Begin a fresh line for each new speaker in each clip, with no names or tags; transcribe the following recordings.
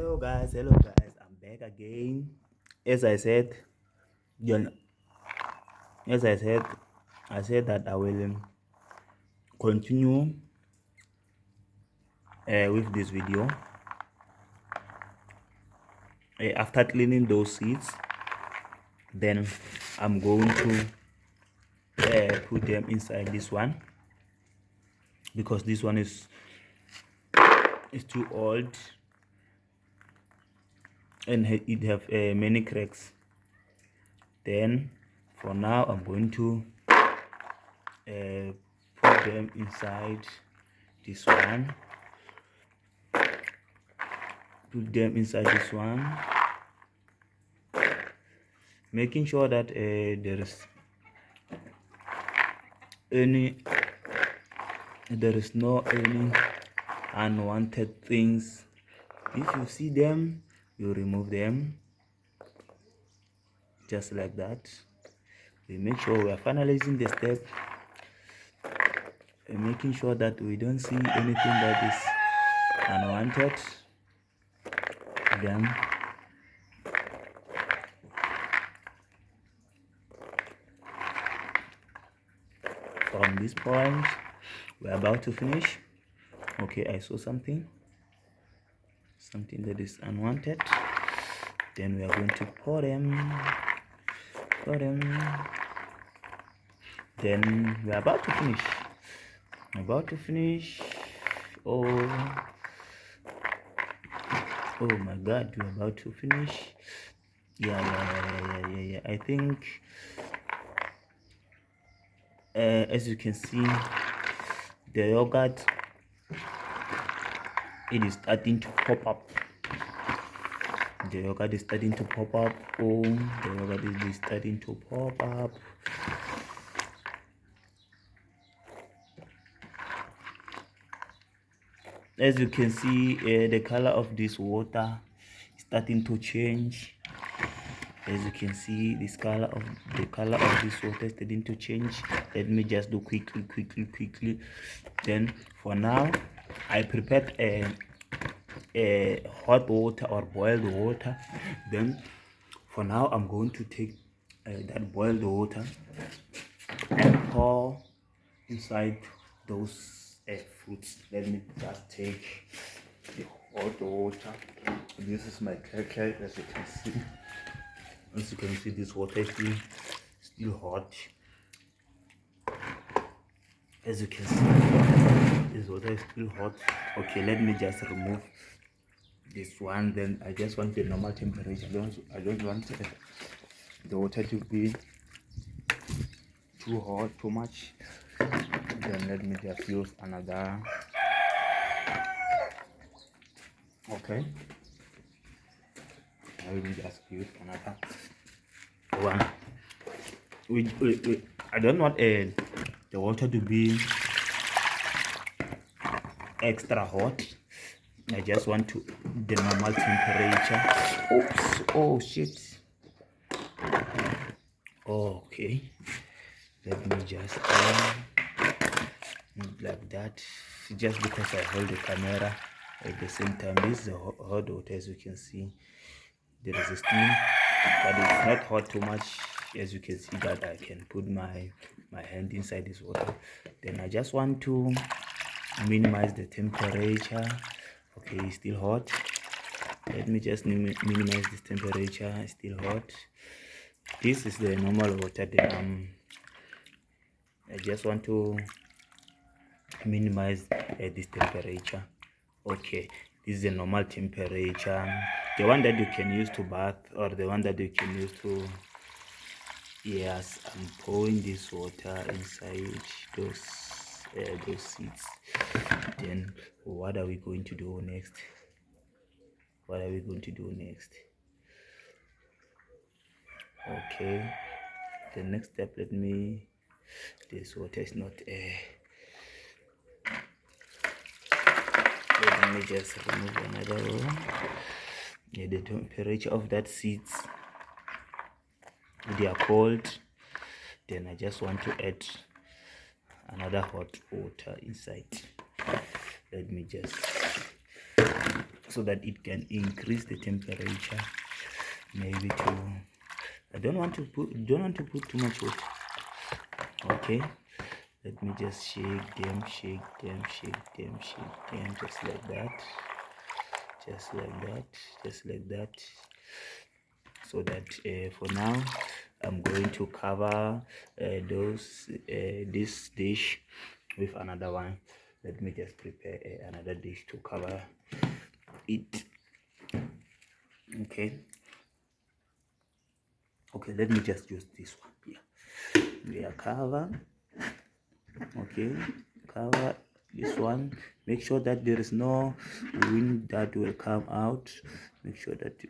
Hello guys, I'm back again. As I said, you know, as I said that I will continue with this video. After cleaning those seeds, then I'm going to put them inside this one, because this one is too old and it have many cracks. Then for now I'm going to put them inside this one. Making sure that there is no any unwanted things. If you see them, you remove them just like that. We make sure we are finalizing the step and making sure that we don't see anything that is unwanted. Then from this point we're about to finish. Okay, I saw something that is unwanted. Then we are going to pour them. Then we're about to finish. Oh my god, we're about to finish. Yeah, I think as you can see, the yogurt, it is starting to pop up. The yogurt is starting to pop up. Oh, the yogurt is starting to pop up. As you can see, the color of this water is starting to change. As you can see, the color of this water is starting to change. Let me just do quickly. Then for now, I prepared a hot water or boiled water. Then for now, I'm going to take that boiled water and pour inside those fruits. Let me just take the hot water. This is my kettle. As you can see, this water is still hot. As you can see, this water is still hot. Okay, let me just remove this one. Then I just want the normal temperature. I don't want the water to be too hot, too much. Then let me just use another. Okay, I will just use another one. I don't want the water to be extra hot. I just want the normal temperature. Oops! Oh shit! Okay, let me just like that, just because I hold the camera at the same time. This is the hot water. As you can see, there is a steam, but it's not hot too much. As you can see that I can put my hand inside this water. Then I just want to minimize the temperature. Okay, it's still hot. Let me just minimize this temperature. It's still hot. This is the normal water. Then I just want to minimize this temperature. Okay, this is the normal temperature, the one that you can use to bath, or the one that you can use to. Yes, I'm pouring this water inside those seeds. Then what are we going to do next? Okay, the next step, this water is not let me just remove another one. Yeah, the temperature of that seeds, they are cold. Then I just want to add another hot water inside. Let me just so that it can increase the temperature. Maybe to, I don't want to put too much water. Okay, let me just shake them, just like that, just like that, so that for now I'm going to cover this dish with another one. Let me just prepare another dish to cover it. Okay, let me just use this one here. We are cover. Okay, cover this one. Make sure that there is no wind that will come out. Make sure that,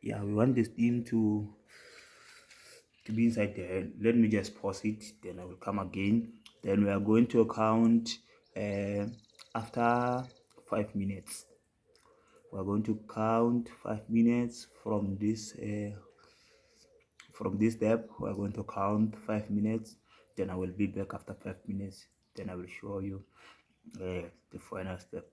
yeah, we want the steam to be inside there. Let me just pause it, then I will come again. Then we are going to count after 5 minutes. We are going to count 5 minutes from this step. We are going to count 5 minutes, then I will be back after 5 minutes, then I will show you the final step.